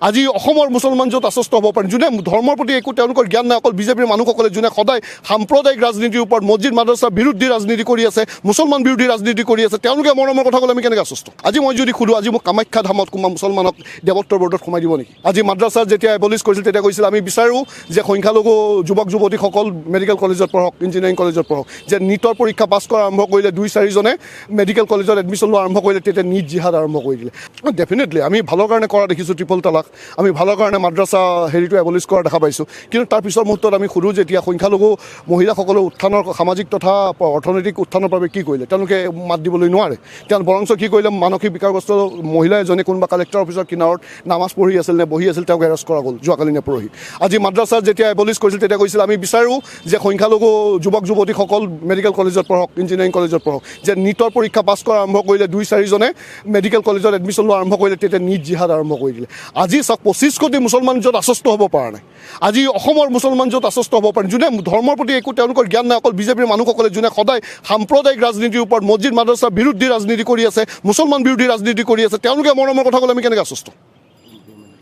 আজি অসমৰ মুছলমান য'ত আশ্বস্ত হ'ব পাৰে যোনে ধৰ্মৰ প্ৰতি একো তেওঁলোকৰ জ্ঞান নাই অকল বিজেপিৰ মানুহসকলে যোনে সদায় সাম্প্ৰদায়িক ৰাজনীতিৰ ওপৰত মছজিদ মাদ্ৰাছা বিৰোধী ৰাজনীতি কৰি আছে মুছলমান বিৰোধী ৰাজনীতি কৰি আছে তেওঁলোকে মৰমৰ কথা ক'লে আমি কেনেকৈ আশ্বস্ত আজি মই যদি সোধোঁ আজি মোক কামাখ্যা ধামত কোনোবা মুছলমানক দেৱত্বৰ বৰ্ডত সোমাই দিব নেকি আজি মাদ্ৰাছা যেতিয়া এবলিছ কৰিছিল তেতিয়া কৈছিল আমি বিচাৰোঁ যে সংখ্যালঘু যুৱক যুৱতীসকল মেডিকেল কলেজত পঢ়ক ইঞ্জিনিয়াৰিং কলেজত পঢ়ক যে নীটৰ পৰীক্ষা পাছ কৰা আৰম্ভ কৰিলে 2-4জনে মেডিকেল কলেজত এডমিশ্যন লোৱা আৰম্ভ কৰিলে তেতিয়া নীট জিহাদ আৰম্ভ কৰি দিলে ডেফিনেটলি আমি ভালৰ কাৰণে কৰা দেখিছোঁ ট্ৰিপল তালাক আমি ভালৰ কাৰণে মাদ্ৰাছা হেৰিটো এবলিছ কৰা দেখা পাইছোঁ কিন্তু তাৰ পিছৰ মুহূৰ্তত আমি সোধোঁ যে এতিয়া সংখ্যালঘু মহিলাসকলৰ উত্থানৰ সামাজিক তথা অৰ্থনৈতিক উত্থানৰ বাবে কি কৰিলে তেওঁলোকে মাত দিবলৈ নোৱাৰে তেওঁ বৰঞ্চ কি কৰিলে মানসিক বিকাৰগ্ৰস্ত মহিলা এজনী কোনোবা কালেক্টৰ অফিচৰ কিনাৰত নামাজ পঢ়ি আছিল নে বহি আছিল তেওঁক এৰেষ্ট কৰা গ'ল যোৱাকালি নে পৰহি আজি মাদ্ৰাছা যেতিয়া এবলিছ কৰিছিল তেতিয়া কৈছিল আমি বিচাৰোঁ যে সংখ্যালঘু যুৱক যুৱতীসকল মেডিকেল কলেজত পঢ়ক ইঞ্জিনিয়াৰিং কলেজত পঢ়ক যে নীটৰ পৰীক্ষা পাছ কৰা আৰম্ভ কৰিলে 2-4জনে মেডিকেল কলেজত এডমিশ্যন লোৱা আৰম্ভ কৰিলে তেতিয়া নীট জিহাদ আৰম্ভ কৰি দিলে আজি 25 কোটি মুছলমান য'ত আশ্বস্ত হ'ব পৰা নাই আজি অসমৰ মুছলমান য'ত আশ্বস্ত হ'ব পাৰে যোনে ধৰ্মৰ প্ৰতি একো তেওঁলোকৰ জ্ঞান নাই অকল বিজেপিৰ মানুহসকলে যোনে সদায় সাম্প্ৰদায়িক ৰাজনীতিৰ ওপৰত মছজিদ মাদ্ৰাছা বিৰোধী ৰাজনীতি কৰি আছে মুছলমান বিৰোধী ৰাজনীতি কৰি আছে তেওঁলোকে মৰমৰ কথা ক'লে আমি কেনেকৈ আশ্বস্ত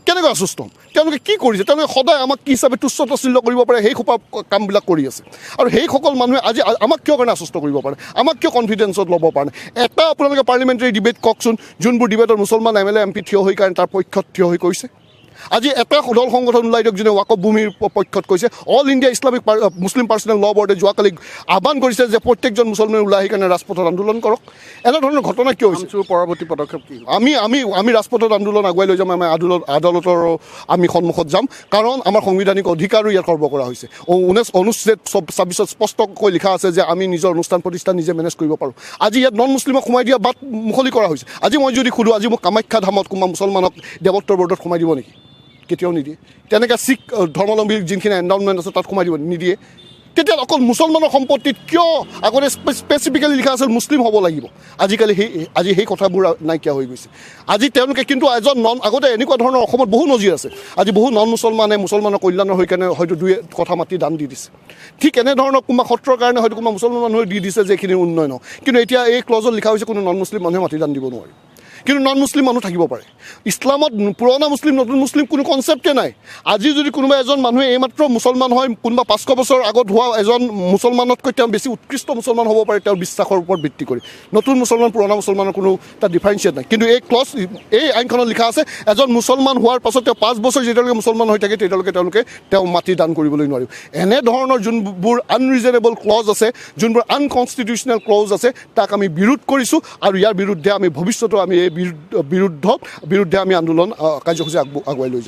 কেনেকৈ আশ্বস্ত তেওঁলোকে কি কৰিছে তেওঁলোকে সদায় আমাক কি হিচাপে তুচ্ছ তাচ্ছিল্য কৰিব পাৰে সেই সোপা কামবিলাক কৰি আছে আৰু সেইসকল মানুহে আজি আমাক কিয় কাৰণে আশ্বস্ত কৰিব পাৰে আমাক কিয় কনফিডেঞ্চত ল'ব পাৰে এটা আপোনালোকে পাৰ্লিমেণ্টাৰী ডিবেট কওকচোন যোনবোৰ ডিবেটৰ মুছলমান MLA MP থিয় হৈ কাৰণে তাৰ পক্ষত থিয় হৈ কৈছে আজি এটা দল সংগঠন ওলাই দিয়ক যোনে ৱাকফ ভূমিৰ পক্ষত কৈছে অল ইণ্ডিয়া ইছলামিক মুছলিম পাৰ্চনেল ল' বৰ্ডে যোৱাকালি আহ্বান কৰিছে যে প্ৰত্যেকজন মুছলমানে ওলাই আহি কাৰণে ৰাজপথত আন্দোলন কৰক এনেধৰণৰ ঘটনা কিয় হৈছে পৰৱৰ্তী পদক্ষেপ কি আমি ৰাজপথত আন্দোলন আগুৱাই লৈ যাম আমি আদালতৰ আমি সন্মুখত যাম কাৰণ আমাৰ সাংবিধানিক অধিকাৰো ইয়াত খৰ্ব কৰা হৈছে অনুচ্ছেদ 26 স্পষ্টকৈ লিখা আছে যে আমি নিজৰ অনুষ্ঠান প্ৰতিষ্ঠান নিজে মেনেজ কৰিব পাৰোঁ আজি ইয়াত নন মুছলিমক সোমাই দিয়া বাট মুকলি কৰা হৈছে আজি মই যদি সোধোঁ আজি মোক কামাখ্যা ধামত কোনোবা মুছলমানক দেৱত্বৰ বৰ্ডত সোমাই দিব নেকি কেতিয়াও নিদিয়ে তেনেকৈ শিখ ধৰ্মাৱলম্বীৰ যিখিনি এণ্ডাউনমেণ্ট আছে তাত সোমাই দিব নিদিয়ে তেতিয়া অকল মুছলমানৰ সম্পত্তিত কিয় আগতে স্পেচিফিকেলি লিখা আছিল মুছলিম হ'ব লাগিব আজিকালি আজি সেই কথাবোৰ নাইকিয়া হৈ গৈছে আজি তেওঁলোকে কিন্তু এজন আগতে এনেকুৱা ধৰণৰ অসমত বহু নজিৰ আছে আজি বহু নন মুছলমানে মুছলমানৰ কল্যাণৰ হৈ কাৰণে হয়তো দুই কথা মাতি দান দি দিছে ঠিক এনেধৰণৰ কোনোবা সত্ৰৰ কাৰণে হয়তো কোনোবা মুছলমান মানুহে দি দিছে যে এইখিনি উন্নয়ন কিন্তু এতিয়া এই ক্লজত লিখা হৈছে কোনো নন মুছলিম মানুহে মাটি দান দিব নোৱাৰে কিন্তু নন মুছলিম মানুহ থাকিব পাৰে ইছলামত পুৰণা মুছলিম নতুন মুছলিম কোনো কনচেপ্টে নাই আজি যদি কোনোবা এজন মানুহে এইমাত্ৰ মুছলমান হয় কোনোবা 500 বছৰ আগত হোৱা এজন মুছলমানতকৈ তেওঁ বেছি উৎকৃষ্ট মুছলমান হ'ব পাৰে তেওঁৰ বিশ্বাসৰ ওপৰত ভিত্তি কৰি নতুন মুছলমান পুৰণা মুছলমানৰ কোনো তাত ডিফাৰেঞ্চিয়েট নাই কিন্তু এই আইনখনত লিখা আছে এজন মুছলমান হোৱাৰ পাছত তেওঁ 5 বছৰ যেতিয়ালৈকে মুছলমান হৈ থাকে তেতিয়ালৈকে তেওঁ মাটি দান কৰিবলৈ নোৱাৰিব এনেধৰণৰ যোনবোৰ আনৰিজনেবল ক্লজ আছে যোনবোৰ আনকনষ্টিটিউচনেল ক্লজ আছে তাক আমি বিৰোধ কৰিছোঁ আৰু ইয়াৰ বিৰুদ্ধে আমি ভৱিষ্যতেও আমি এই বিৰুদ্ধে আমি আন্দোলন কাৰ্যসূচী আগুৱাই লৈ যাম